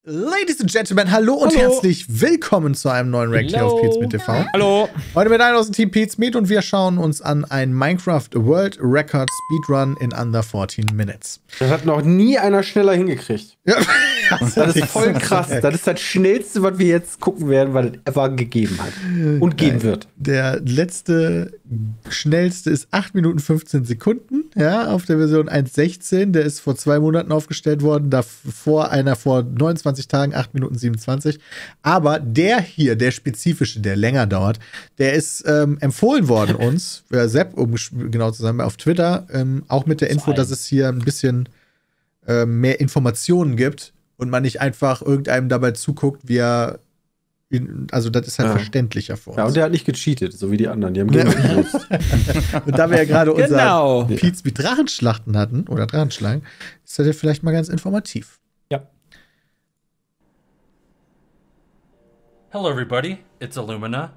Ladies and Gentlemen, hallo und herzlich willkommen zu einem neuen Rank hier auf Pizmeet TV. Hallo. Heute mit einem aus dem Team Pizmeet und wir schauen uns an ein Minecraft World Record Speedrun in under 14 Minutes. Das hat noch nie einer schneller hingekriegt. Ja. Das ist voll krass. Das ist das Schnellste, was wir jetzt gucken werden, weil es ever gegeben hat. Und geben wird. Der letzte schnellste ist 8 Minuten 15 Sekunden, ja, auf der Version 1.16. Der ist vor 2 Monaten aufgestellt worden, davor einer vor 29 Tagen, 8 Minuten 27. Aber der hier, der spezifische, der länger dauert, der ist empfohlen worden uns, Sepp, um genau zu sein, auf Twitter, auch mit der Info, dass es hier ein bisschen mehr Informationen gibt und man nicht einfach irgendeinem dabei zuguckt, wie er also das ist halt verständlicher für uns. Ja, und der hat nicht gecheatet, so wie die anderen. Die haben genutzt. Und da wir ja gerade unser Pizmeet Drachenschlachten hatten, oder Drachenschlagen, ist das ja vielleicht mal ganz informativ. Ja. Hello everybody, it's Illumina,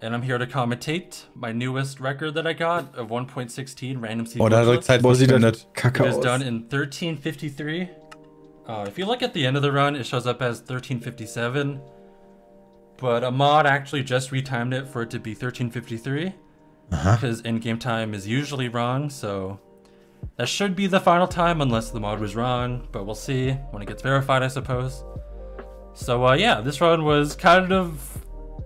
and I'm here to commentate my newest record that I got of 1.16 random seed. Oh, da hat Zeit verschwendet. It was done in 1353. If you look at the end of the run, it shows up as 1357. But a mod actually just retimed it for it to be 1353. Because in-game time is usually wrong, so that should be the final time unless the mod was wrong. But we'll see when it gets verified, I suppose. So yeah, this run was kind of,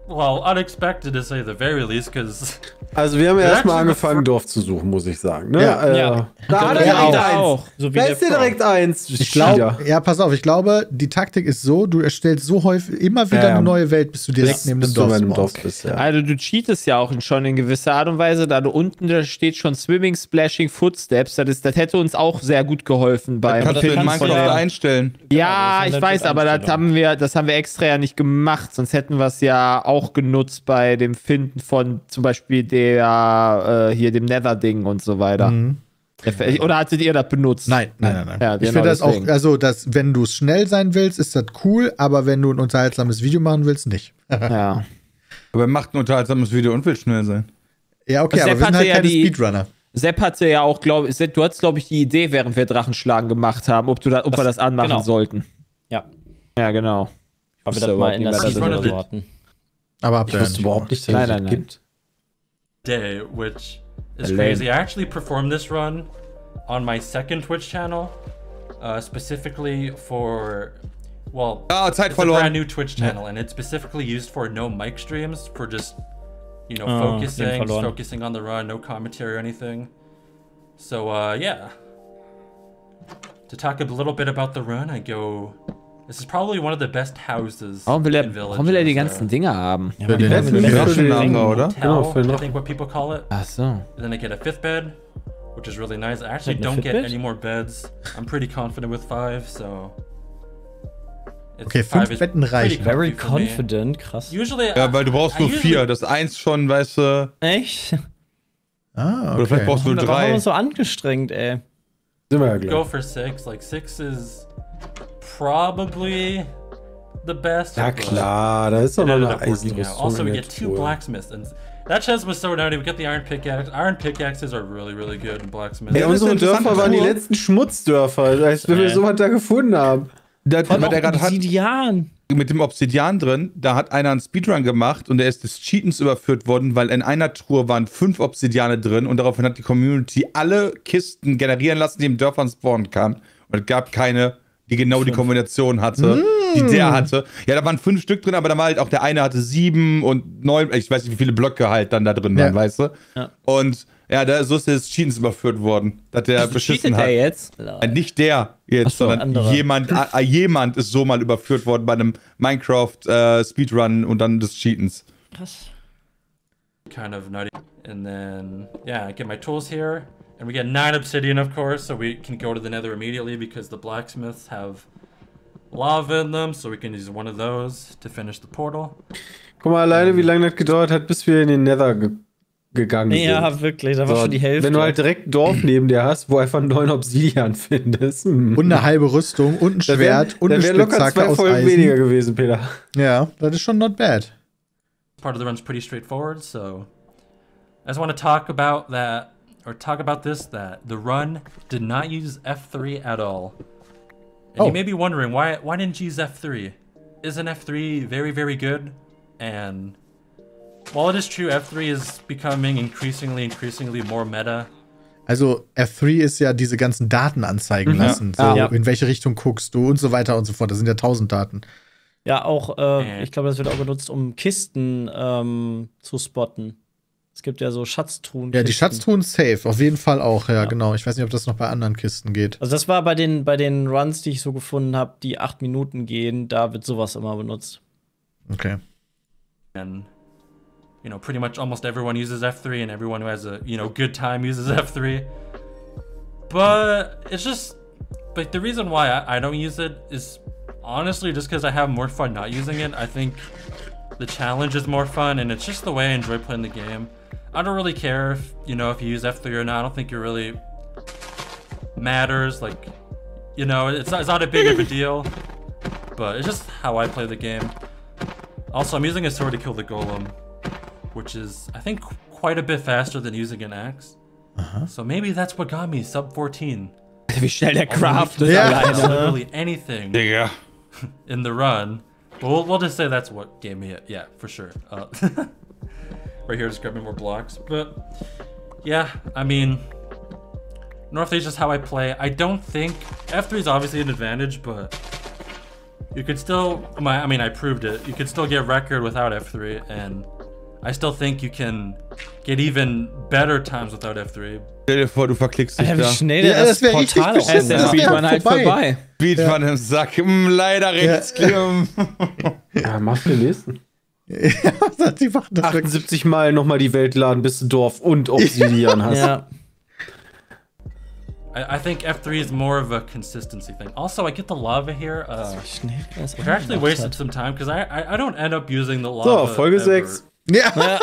well, unexpected to say the very least, because... Also wir haben erstmal angefangen, Dorf zu suchen, muss ich sagen. Ne? Ja. Da hat er direkt eins. So wie da ist direkt eins. Ich glaube, ja, pass auf, ich glaube, die Taktik ist so, du erstellst so häufig immer wieder eine neue Welt, bis du direkt neben dem Dorf bist. Ja. Also du cheatest ja auch schon in gewisser Art und Weise, da du unten, da steht schon Swimming, Splashing, Footsteps, das hätte uns auch sehr gut geholfen beim Finden von der einstellen. Ja, ich weiß, aber das haben wir extra ja nicht gemacht, sonst hätten wir es ja auch genutzt bei dem Finden von zum Beispiel hier dem Nether-Ding und so weiter. Oder hattet ihr das benutzt? Nein. Ja, ich finde das auch, also wenn du schnell sein willst, ist das cool, aber wenn du ein unterhaltsames Video machen willst, nicht. Ja. Aber er macht ein unterhaltsames Video und will schnell sein. Ja, okay, aber wir sind halt keine Speedrunner. Sepp hatte ja auch, du hattest, glaube ich, die Idee, während wir Drachenschlagen gemacht haben, ob wir das anmachen sollten. Ja. Ja, genau. Aber das mal in der Season warten. Aber habt ihr wusste überhaupt nicht, dass es gibt. Day, which is crazy. I actually performed this run on my second Twitch channel, specifically for, well, it's a brand new Twitch channel, and it's specifically used for no mic streams, for just, you know, focusing on the run, no commentary or anything. So, yeah. To talk a little bit about the run, this is probably one of the best houses in villages. Warum will er die ganzen Dinger haben? Ja, die letzten oder? I think what people call it. Ach so. And then I get a 5th bed, which is really nice. I actually don't get any more beds. I'm pretty confident with 5, so... Okay, 5 Betten reichen. Very confident, krass. Usually, ja, weil du brauchst nur 4. Das 1 schon, weißt du... Echt? Ah, okay. Oder vielleicht brauchst du nur 3. Warum so angestrengt, ey? Sind wir ja gleich. Go for 6. Like, 6 is... probably the best. Ja klar, da ist doch noch eine Eisenrüstung. Also, we get 2 blacksmiths, and that chest was so naughty. We get the iron pickaxe. Iron pickaxes are really, really good in blacksmiths. Ja, unsere Dörfer waren die letzten Schmutzdörfer, als wenn wir sowas da gefunden haben. Der gerade Obsidian. Mit dem Obsidian drin, da hat einer einen Speedrun gemacht und der ist des Cheatens überführt worden, weil in einer Truhe waren 5 Obsidiane drin und daraufhin hat die Community alle Kisten generieren lassen, die im Dörfern spawnen kann. Und es gab keine, die genau die Kombination hatte, die der hatte. Ja, da waren 5 Stück drin, aber da war halt auch der eine hatte 7 und 9, ich weiß nicht, wie viele Blöcke halt dann da drin waren, weißt du? Ja. Und ja, so ist der des Cheatens überführt worden, dass der beschissen hat. Der jetzt? Nicht der jetzt, sondern jemand ist so mal überführt worden bei einem Minecraft Speedrun und dann des Cheatens. Krass. Kind of nutty. And then, yeah, I get my tools here. And we get 9 obsidian, of course, so we can go to the nether immediately because the blacksmiths have lava in them, so we can use one of those to finish the portal. Guck mal alleine, wie lange das gedauert hat, bis wir in den Nether gegangen sind. Ja, wirklich, da war schon die Hälfte. Wenn du halt direkt ein Dorf neben dir hast, wo einfach 9 Obsidian findest. Und eine halbe Rüstung und ein Schwert und eine Spitzhacke aus Eisen. Folgen weniger gewesen, Peter. Ja, das ist schon not bad. Part of the run's pretty straightforward, so I just want to talk about that. Or talk about this, that the run did not use F3 at all. And you may be wondering, why didn't you use F3? Isn't F3 very, very good? And while it is true, F3 is becoming increasingly more meta. Also F3 ist ja diese ganzen Daten anzeigen lassen. So, in welche Richtung guckst du und so weiter und so fort. Das sind ja 1000 Daten. Ja, auch, ich glaube, das wird auch benutzt, um Kisten zu spotten. Es gibt ja so Schatztruhen. Ja, die Schatztruhen safe, auf jeden Fall auch, ja, genau. Ich weiß nicht, ob das noch bei anderen Kisten geht. Also das war bei den Runs, die ich so gefunden habe, die 8 Minuten gehen, da wird sowas immer benutzt. Okay. And, you know, pretty much almost everyone uses F3 and everyone who has a, you know, good time uses F3. But it's just, like, the reason why I don't use it is honestly just because I have more fun not using it. I think the challenge is more fun and it's just the way I enjoy playing the game. I don't really care if, you know, if you use F3 or not. I don't think it really matters. Like, you know, it's not a big of a deal, but it's just how I play the game. Also, I'm using a sword to kill the golem, which is, I think, quite a bit faster than using an axe. So maybe that's what got me sub 14. Wie schnell der Craft ist literally anything in the run. But we'll just say that's what gave me it. Yeah, for sure. Right here, just grabbing more blocks. But yeah, I mean, North is just how I play. I don't think F3 is obviously an advantage, but you could still, I mean, I proved it. You could still get record without F3, and I still think you can get even better times without F3. Stell dir vor, du verklickst dich da. Wie schnell das Portal ist der Speedrun halt vorbei. Speedrun im Sack. Leider Rechtsklick. Ja, mach den nächsten. Ja, die machen das 78 Mal nochmal die Welt laden, bis du Dorf und Obsidian hast. Ja. I think F3 is more of a consistency thing. Also, I get the lava here. We've actually wasted some time because I don't end up using the lava. So, Folge 6. Ja.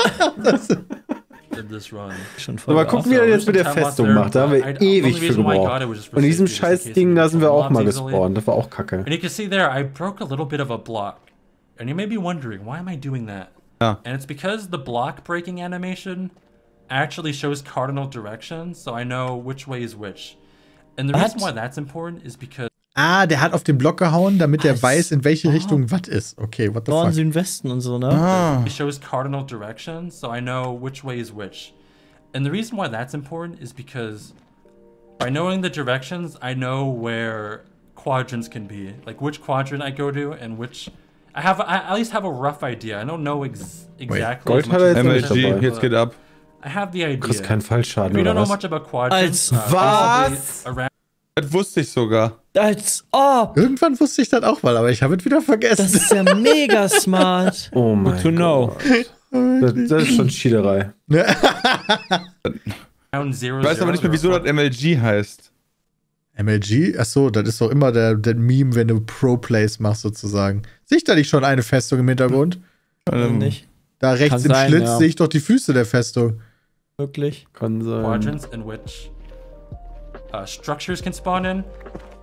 In this run. So, mal gucken, wie er jetzt mit der Festung macht. Da haben wir ewig für gebraucht. Und in diesem Scheiß-Ding, da sind wir auch mal gespawnt. Das war auch kacke. And you can see there, I broke a little bit of a block. And you may be wondering, why am I doing that? Yeah. And it's because the block breaking animation actually shows cardinal directions, so I know which way is which. And the reason why that's important is because der hat auf den Block gehauen, damit er weiß, in welche Richtung was ist. Okay, what the fuck? Norden, Süden, Westen und so, ne? It shows cardinal directions, so I know which way is which. And the reason why that's important is because by knowing the directions, I know where quadrants can be. Like which quadrant I go to and which... I at least have a rough idea. I don't know exactly. Gold hat er jetzt MLG, jetzt geht ab. I have the idea. Du kriegst keinen Fallschaden, If you don't oder know much about quadrants. Was? Das wusste ich sogar. Als ob. Irgendwann wusste ich das auch mal, aber ich habe es wieder vergessen. Das ist ja mega smart. Oh mein Good to know. Das ist schon Cheaterei. Ich weiß aber nicht mehr, wieso das MLG heißt. MLG? Achso, das ist doch immer der Meme, wenn du Pro-Plays machst, sozusagen. Sehe ich da nicht schon eine Festung im Hintergrund? Nicht. Da rechts im Schlitz sehe ich doch die Füße der Festung. Wirklich? Kann sein. Quadrants in which structures can spawn in.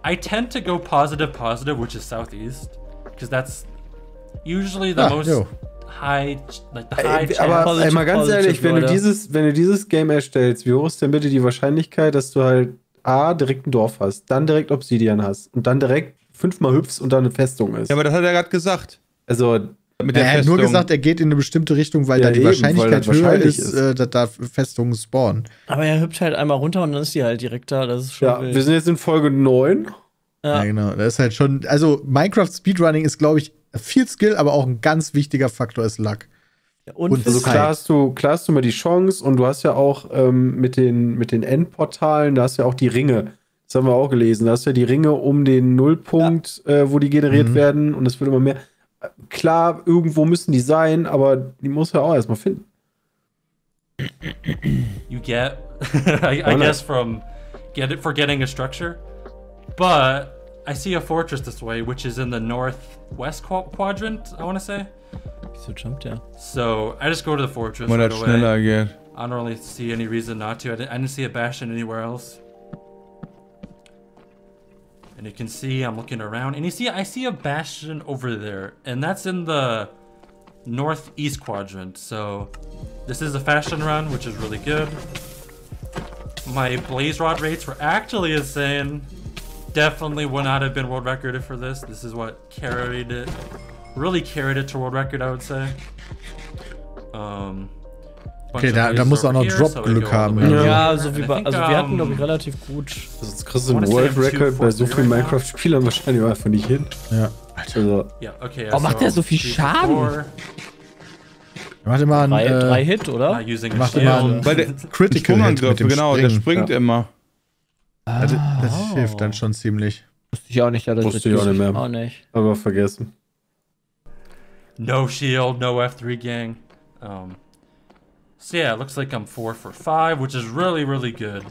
I tend to go positive, which is southeast, because that's usually the most high, like the high chance. Aber mal ganz ehrlich, wenn du dieses Game erstellst, wie hoch ist denn bitte die Wahrscheinlichkeit, dass du halt direkt ein Dorf hast, dann direkt Obsidian hast und dann direkt 5-mal hüpfst und dann eine Festung ist? Ja, aber das hat er gerade gesagt. Also er hat nur gesagt, er geht in eine bestimmte Richtung, weil da die Wahrscheinlichkeit höher ist, dass da Festungen spawnen. Aber er hüpft halt einmal runter und dann ist die halt direkt da. Das ist schon wild. Wir sind jetzt in Folge 9. Ja, genau. Das ist halt schon, also Minecraft Speedrunning ist, glaube ich, viel Skill, aber auch ein ganz wichtiger Faktor ist Luck. Ja, und also klar hast du mal die Chance und du hast ja auch mit den Endportalen, da hast du ja auch die Ringe. Das haben wir auch gelesen. Da hast du ja die Ringe um den Nullpunkt, wo die generiert werden und es wird immer mehr. Klar, irgendwo müssen die sein, aber die muss ja auch erstmal finden. You get, I guess, from getting a structure, but I see a fortress this way, which is in the northwest quadrant, I want to say. Wieso jumpt der? So I just go to the fortress right away. Schneller geht. I don't really see any reason not to. I didn't see a bastion anywhere else. And you can see I'm looking around, and I see a bastion over there, and that's in the northeast quadrant. So this is a fashion run, which is really good. My blaze rod rates were actually insane. definitely would not have been world recorded for this. This is what really carried it to world record, I would say. Okay, da muss auch noch Drop-Glück haben. Ja, also wir hatten, glaube ich, relativ gut. Sonst kriegst du einen World Record bei so vielen Minecraft-Spielern wahrscheinlich auch einfach nicht hin. Ja. Also. Oh, macht der so viel Schaden? Macht immer einen 3 Hit, oder? Macht immer einen Critical Hit mit dem genau, der springt immer. Das hilft dann schon ziemlich. Wusste ich auch nicht. Wusste ich auch nicht mehr. Auch nicht. Aber vergessen. No shield, no F3 gang. So yeah, it looks like I'm 4 for 5, which is really, really good.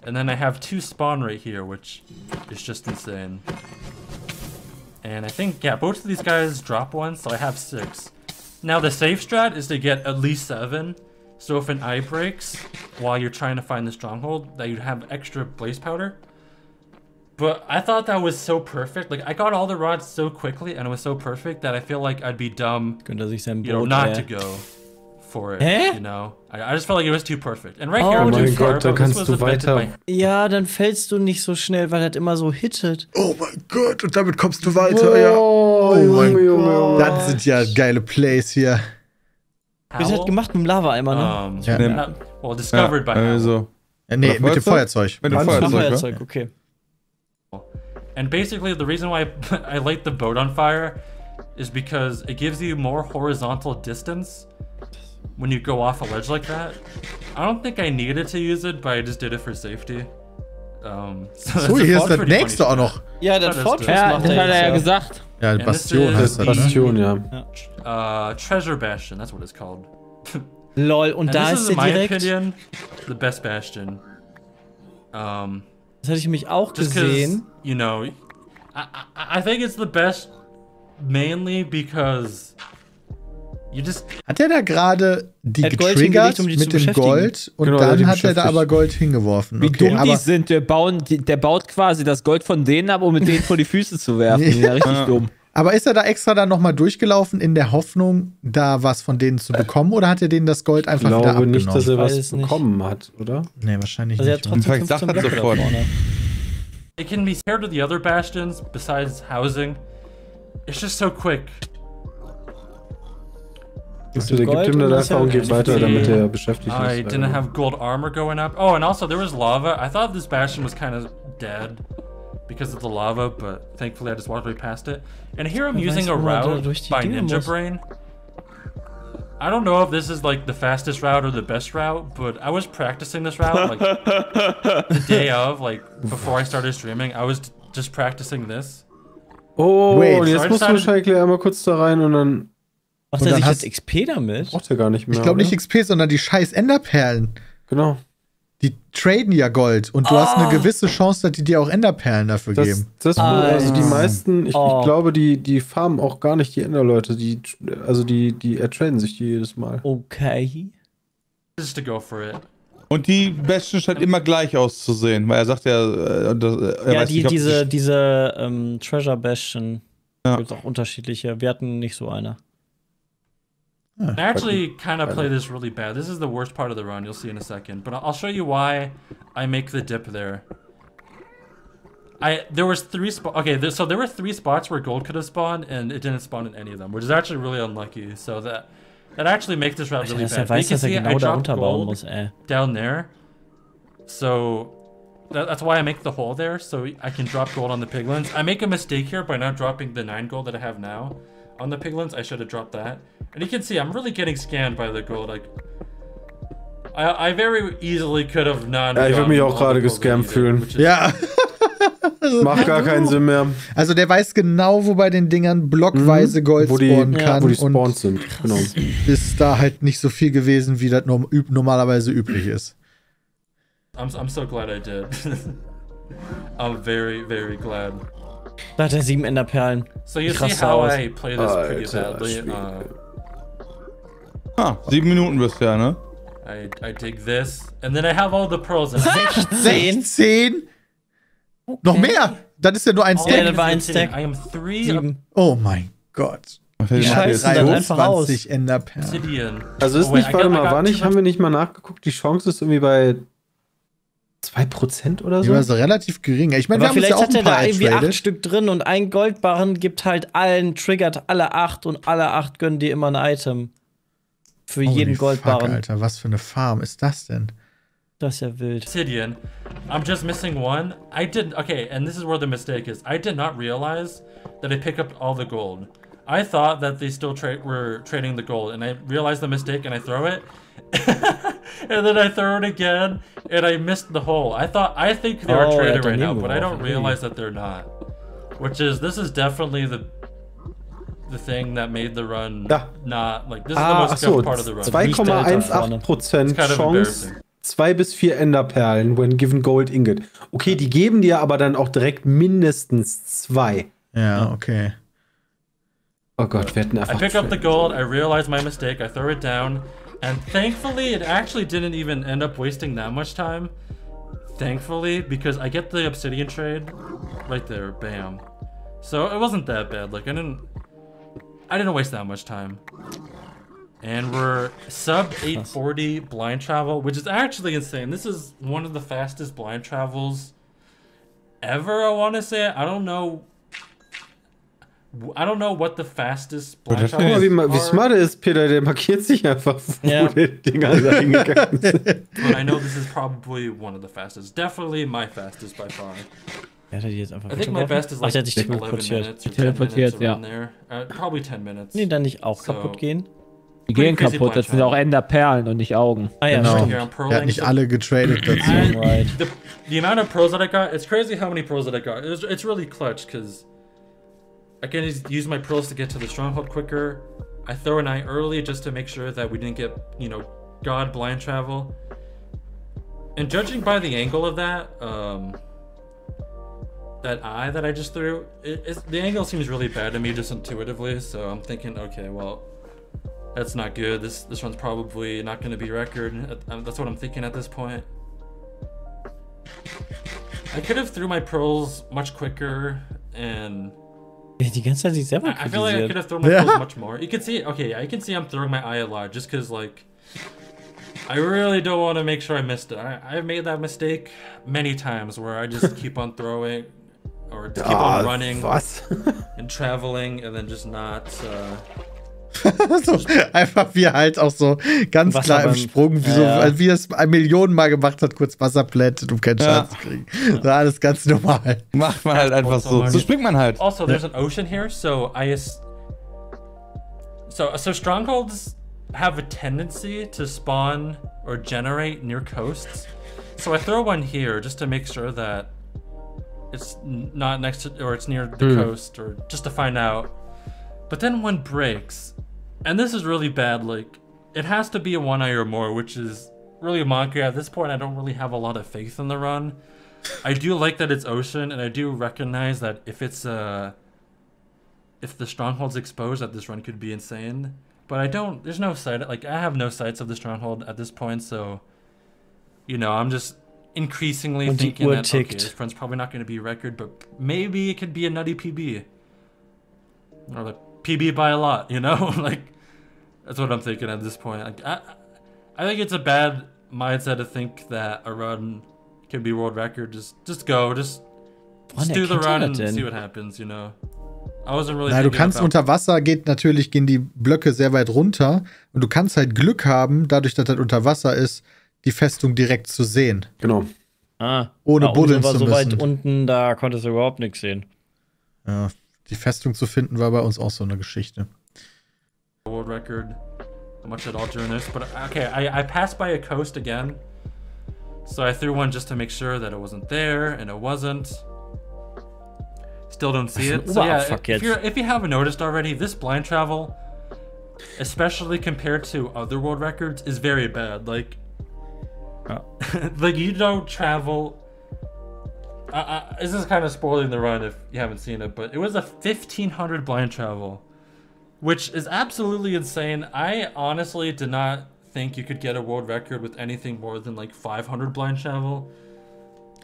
And then I have 2 spawn right here, which is just insane. And I think, yeah, both of these guys drop 1, so I have 6. Now the safe strat is to get at least 7. So if an eye breaks while you're trying to find the stronghold, that you'd have extra blaze powder. But I thought that was so perfect. Like, I got all the rods so quickly, and it was so perfect that I feel like I'd be dumb, not to go for it, you know? I just felt like it was too perfect. And right here, I'm too far, da kannst du weiter. Ja, dann fällst du nicht so schnell, weil das immer so hittet. Oh mein Gott, und damit kommst du weiter, ja. Oh mein Gott. Das sind ja geile Plays hier. Wie ist das gemacht mit dem Lava-Eimer, ne? Well, discovered by also. Nee, mit dem Feuerzeug. Mit dem Feuerzeug, okay. And basically, the reason why I light the boat on fire is because it gives you more horizontal distance when you go off a ledge like that. I don't think I needed to use it, but I just did it for safety. So, hier ist das nächste auch noch. Ja, das Fortress macht das hat er ja gesagt. Ja, Bastion heißt das. Bastion, ja. Treasure Bastion, that's what it's called. Lol, und da ist der direkt... This is, in my opinion, the best Bastion. Das hatte ich mich auch gesehen. You know, I think it's the best mainly because you just... Hat er da gerade die getriggert mit dem Gold und genau, dann hat er da aber Gold hingeworfen? Wie dumm die sind, der baut quasi das Gold von denen ab, um mit denen vor die Füße zu werfen. Ja, richtig dumm. Aber ist er da extra dann nochmal durchgelaufen in der Hoffnung, da was von denen zu bekommen, oder hat er denen das Gold einfach wieder abgenommen? Ich glaube nicht, dass er was bekommen hat, oder? Nee, wahrscheinlich also nicht. Vielleicht sagt er sofort. It can be compared to the other bastions besides housing. It's just so quick. Der gibt ihm dann einfach und geht weiter, damit er beschäftigt ist. I didn't have gold armor going up. Oh, and also there was lava. I thought this bastion was kind of dead because of the lava, but thankfully I just walked right past it. And here I'm using a route by Ninja Brain. I don't know if this is like the fastest route or the best route, but I was practicing this route like the day of, like before I started streaming. I was just practicing this. Oh, und jetzt musst du wahrscheinlich einmal kurz da rein und dann... Macht er sich jetzt XP damit? Braucht er gar nicht mehr. Ich glaube nicht XP, sondern die scheiß Enderperlen. Genau. Die traden ja Gold und du hast eine gewisse Chance, dass die dir auch Enderperlen dafür geben. Also die meisten, ich glaube, die farmen auch gar nicht die Enderleute, die ertraden sich die jedes Mal. Okay. Just to go for it. Und die Bastion scheint immer gleich auszusehen, weil er sagt ja, diese Treasure Bastion gibt auch unterschiedliche. Wir hatten nicht so eine. I actually kind of play this really bad. This is the worst part of the run. You'll see in a second. But I'll show you why I make the dip there. There was 3 spots. Okay, so there were 3 spots where gold could have spawned, and it didn't spawn in any of them, which is actually really unlucky. So that actually makes this route really bad. You can see I dropped gold down there. So that's why I make the hole there, so I can drop gold on the piglins. I make a mistake here by not dropping the 9 gold that I have now on the piglins. I should have dropped that. And you can see I'm really getting scanned by the gold. Like, I very easily could have not. Ja, ich würde mich auch gerade gescammt fühlen. Ja. Macht gar keinen Sinn mehr. Also der weiß genau, wo bei den Dingern blockweise Gold spawnen kann. Wo die Spawns sind. Genau. Ist da halt nicht so viel gewesen, wie das normalerweise üblich ist. I'm so glad I did. I'm very, very glad. Da hat er 7 Enderperlen. So you see how I play this pretty badly. 7 Minuten bisher, ne? I dig this, and then I have all the pearls. 16? Okay. Noch mehr? Das ist ja nur ein Stack. Ja, das war ein Stack. I am 3. Oh mein Gott. Die scheißen dann einfach aus. Enderperlen. Also ist nicht, warte mal, haben wir nicht mal nachgeguckt? Die Chance ist irgendwie bei 2% oder so? Die war so relativ gering. Ich meine, wir haben vielleicht ja auch hat er ein paar da irgendwie 8 ertradet. Stück drin und ein Goldbarren gibt halt allen, triggert alle 8 und alle 8 gönnen dir immer ein Item. Für jeden Goldbarren. Alter, was für eine Farm ist das denn? Das ist ja wild. Obsidian. I'm just missing one. Okay, and this is where the mistake is. I did not realize that I picked up all the gold. I thought that they still were trading the gold, and I realized the mistake and I throw it. And then I throw it again, and I missed the hole. I think they're traded right now, but I don't realize that they're not. This is definitely the thing that made the run not, like, this is the most scuffed part of the run. 2,18% Chance, 2 bis 4 Enderperlen when given Gold Ingot. Okay, die geben dir aber dann auch direkt mindestens 2. Ja, okay. Oh Gott, wir hätten einfach... I pick up the gold, I realize my mistake, I throw it down, and thankfully it actually didn't even end up wasting that much time. Thankfully, because I get the obsidian trade right there, bam. So it wasn't that bad, like I didn't waste that much time. And we're sub 840 blind travel, which is actually insane. This is one of the fastest blind travels ever, I want to say. I don't know what the fastest blind travel is. Wie smart ist Peter, der markiert sich einfach, wo die Dinger reingegangen sind. But I know this is probably one of the fastest. Definitely my fastest by far. Ja, die jetzt einfach I think my best is like 11 minutes or 10 minutes around there. Probably 10 minutes. Nee, dann nicht auch kaputt gehen? Die gehen kaputt, das sind auch Enderperlen und nicht Augen. Ah ja, genau. stimmt. Er hat nicht alle getradet dazu. Right. The amount of pros that I got, it's crazy how many pros that I got. It's really clutch, because I can use my pros to get to the stronghold quicker. I throw an eye early just to make sure that we didn't get, God blind travel. And judging by the angle of that eye that I just threw, the angle seems really bad to me just intuitively, so I'm thinking, okay, well, that's not good. This one's probably not going to be record. That's what I'm thinking at this point. I could have threw my pearls much quicker, and Die ganze Zeit sich selber I feel like I could have thrown my pearls much more. You can see, I can see I'm throwing my eye a lot, just because, like, I really don't want to make sure I missed it. I've made that mistake many times where I just keep on throwing, or keep on running and traveling, and then just not... so, einfach wie er halt auch so ganz klar im Sprung, wie er es Millionen Mal gemacht hat, kurz Wasser plättet, um keinen Schaden zu kriegen. So, alles ganz normal. Macht man halt einfach so. So springt man halt. Also, there's an ocean here, so so strongholds have a tendency to spawn or generate near coasts. So I throw one here just to make sure that it's not next to, or it's near the coast, or just to find out. But then one breaks. And this is really bad, like, it has to be a 1 eye or more, which is really monkey. At this point, I don't really have a lot of faith in the run. I do like that it's ocean, and I do recognize that if it's, if the stronghold's exposed, that this run could be insane. But there's no sight, like, I have no sights of the stronghold at this point, so, I'm just increasingly thinking that, okay, this run's probably not going to be a record, but maybe it could be a nutty PB. Or, like, PB by a lot, like, that's what I'm thinking at this point. Like, I think it's a bad mindset to think that a run can be world record. Just go, just do the run and see what happens, I wasn't really du kannst unter Wasser gehen die Blöcke sehr weit runter und du kannst halt Glück haben, dadurch, dass das unter Wasser ist, die Festung direkt zu sehen. Genau. Ohne buddeln zu müssen. So weit unten, da konntest du überhaupt nichts sehen. Ja. Die Festung zu finden war bei uns auch so eine Geschichte. World record, much at all during this, but okay, I passed by a coast again, so I threw one just to make sure that it wasn't there, and it wasn't. Still don't see it. So yeah, if you haven't noticed already, this blind travel, especially compared to other world records, is very bad. Like, like you don't travel. This is kind of spoiling the run if you haven't seen it, but it was a 1,500 blind travel, which is absolutely insane. I honestly did not think you could get a world record with anything more than like 500 blind travel.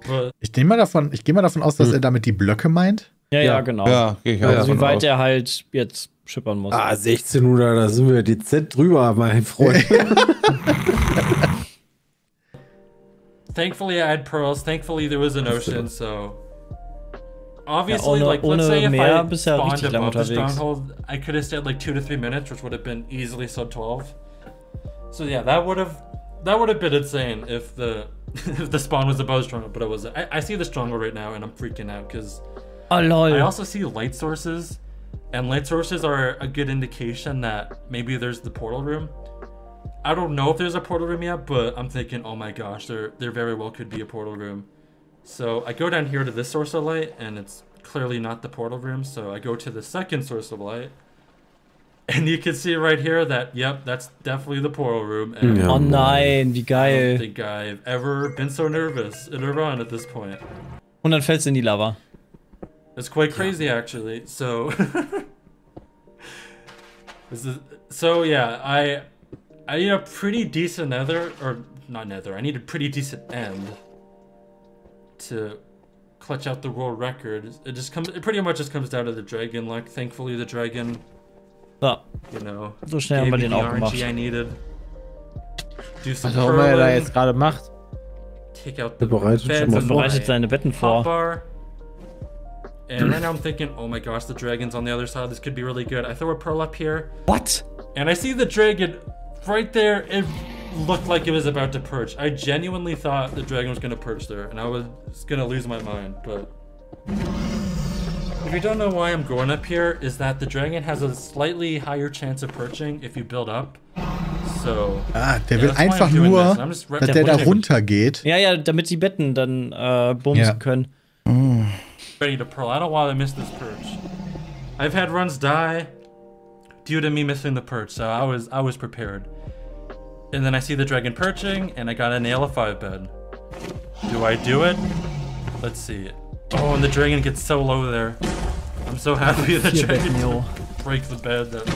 But ich gehe mal davon aus, dass er damit die Blöcke meint. Ja, genau. Ja, gehe ich auch also wie weit er halt jetzt schippern muss. 1600, da sind wir dezent drüber, mein Freund. thankfully I had pearls. Thankfully there was an ocean, so obviously, ja, like, let's say if I bisher spawned above the unterwegs. stronghold, I could have stayed like 2 to 3 minutes, which would have been easily sub 12. So yeah, that would have been insane if the if the spawn was above stronghold, but it wasn't. I see the stronghold right now and I'm freaking out because I also see light sources, and light sources are a good indication that maybe there's the portal room. I don't know if there's a portal room yet, but I'm thinking, oh my gosh, there very well could be a portal room. So I go down here to this source of light, and it's clearly not the portal room, so I go to the second source of light, and you can see right here that, yep, that's definitely the portal room. And Oh nein, wie I geil. don't think I've ever been so nervous in a run at this point. Und dann fällt's in die Lava. It's quite crazy, actually. So, yeah, I need a pretty decent nether, or not nether, I need a pretty decent end to clutch out the world record. It pretty much just comes down to the dragon luck. Thankfully the dragon, So, you know, so schnell haben wir gave me den the auch gemacht. RNG I needed. Do some Was auch immer er da curling, jetzt gerade macht. take out the bereitet beds schon mal and vor. Bereitet seine Betten vor. hotbar. And right now I'm thinking, oh my gosh, the dragon's on the other side. This could be really good. I throw a pearl up here, What? and I see the dragon right there. It looked like it was about to perch. I genuinely thought the dragon was gonna perch there, and I was gonna lose my mind. But if you don't know why I'm going up here, is that the dragon has a slightly higher chance of perching if you build up. So Der will that's why einfach I'm doing nur, this. I'm just dass der da runtergeht. Ja, damit die Betten dann bumsen Ja. können. ready to pearl. I don't want to miss this perch. I've had runs die due to me missing the perch, so I was prepared. And then I see the dragon perching, and I gotta nail a 5-bed. Do I do it? Let's see. Oh, and the dragon gets so low there. I'm so happy the dragon breaks the bed. That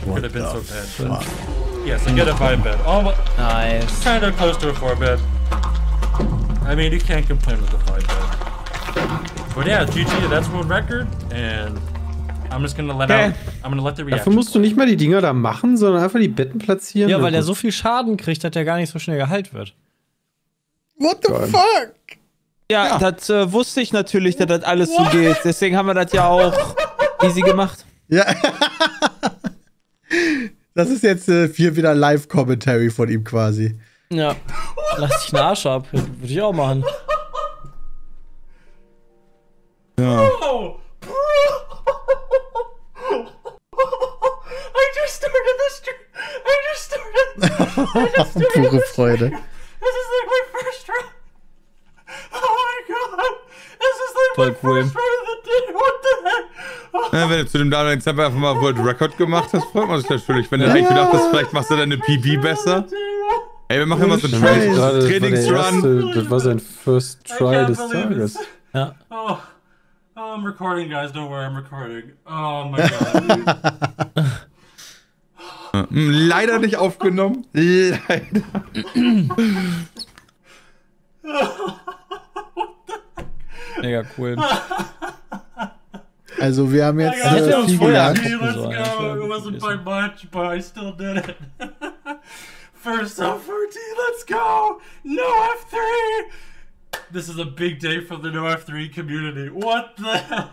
could have been so bad. But yes, I get a 5-bed. Almost, Nice. kind of close to a 4-bed. I mean, you can't complain with the 5-bed. But yeah, GG, that's world record, and I'm just gonna let out. I'm gonna let the reaction. Dafür musst du nicht mal die Dinger da machen, sondern einfach die Betten platzieren. Ja, weil der so viel Schaden kriegt, dass der gar nicht so schnell geheilt wird. What the fuck? Ja, das wusste ich natürlich, dass das alles so geht. Deswegen haben wir das ja auch easy gemacht. Ja. Das ist jetzt hier wieder Live-Commentary von ihm quasi. Ja. Lass dich einen Arsch ab. Würde ich auch machen. Ja. Oh! I just started the stream. Pure Freude. This is like my first run. Oh my god. This is like Voll my cool. first run of the day. What the heck? Oh. Ja, wenn du zu dem damaligen Zeitpunkt einfach mal World Record gemacht hast, freut man sich natürlich. Wenn du eigentlich gedacht hast, vielleicht machst du deine PB besser. Ey, wir machen immer so einen Trainingsrun. Das war sein First Try des Tages. Ja. Oh, I'm recording, guys. Don't worry, I'm recording. Oh my god, dude. Leider nicht aufgenommen. Leider. Mega cool. Also wir haben jetzt hätten wir uns viel vorher gelernt. angucken Let's sollen. Das go. wäre It gut wasn't gewesen. by much, but I still did it. First sub 14, let's go! No F3! This is a big day for the No F3 community. What the hell?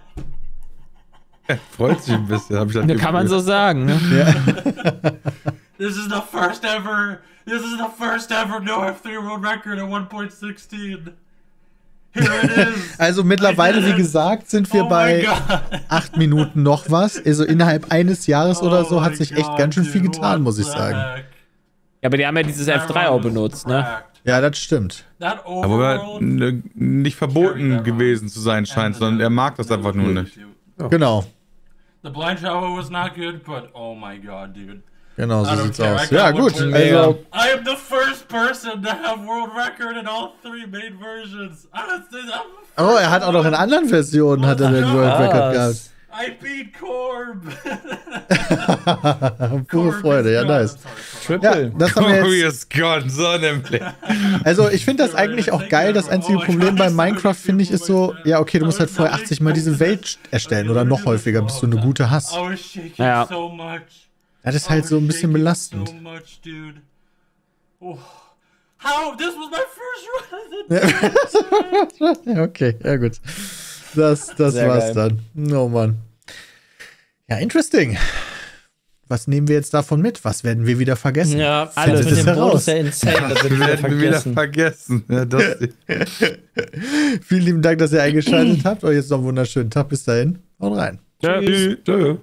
Freut sich ein bisschen, hab ich das Da kann man so sagen. Ne? This is the first ever No F3 world record at 1.16. Here it is. Also mittlerweile, I did wie it. gesagt, sind wir Oh my bei God. 8 Minuten noch was. Also innerhalb eines Jahres oder so Oh hat my sich echt God, ganz schön viel dude, getan, muss ich what the sagen. heck? Ja, aber die haben ja dieses F3 auch benutzt, ne? Ja, das stimmt. That Aber overworld. nicht verboten gewesen zu sein scheint, sondern er mag das einfach nur nicht. Genau. The blind shower was not good, but oh my god, dude. Genau, I so don't sieht's care, aus. I Ja, got gut. one Also, I am the first person to have world record in all 3 main versions. oh, er hat auch noch in anderen Versionen hat er den World Record gehabt. I beat Corb. Pure Freude, ja, nice. Ja, Triple. das haben wir Corey jetzt. ist gone, so nämlich. Also, ich finde das eigentlich auch geil. Das einzige Problem bei Minecraft, finde ich, ist so, ja, okay, du musst halt vorher 80 Mal diese Welt erstellen oder noch häufiger, bis du eine gute hast. I was shaking Ja. so much. Das ist halt so ein bisschen belastend. So much, dude. Oh. How? This was my first run. Okay, ja gut. Das war's dann. Oh Mann. Ja, interesting. Was nehmen wir jetzt davon mit? Was werden wir wieder vergessen? Ja, alles mit dem Bonus ist ja insane. Das werden wir wieder vergessen. Ja, Vielen lieben Dank, dass ihr eingeschaltet habt. Euch jetzt noch einen wunderschönen Tag. Bis dahin. Haut rein. Tschüss. Tschüss.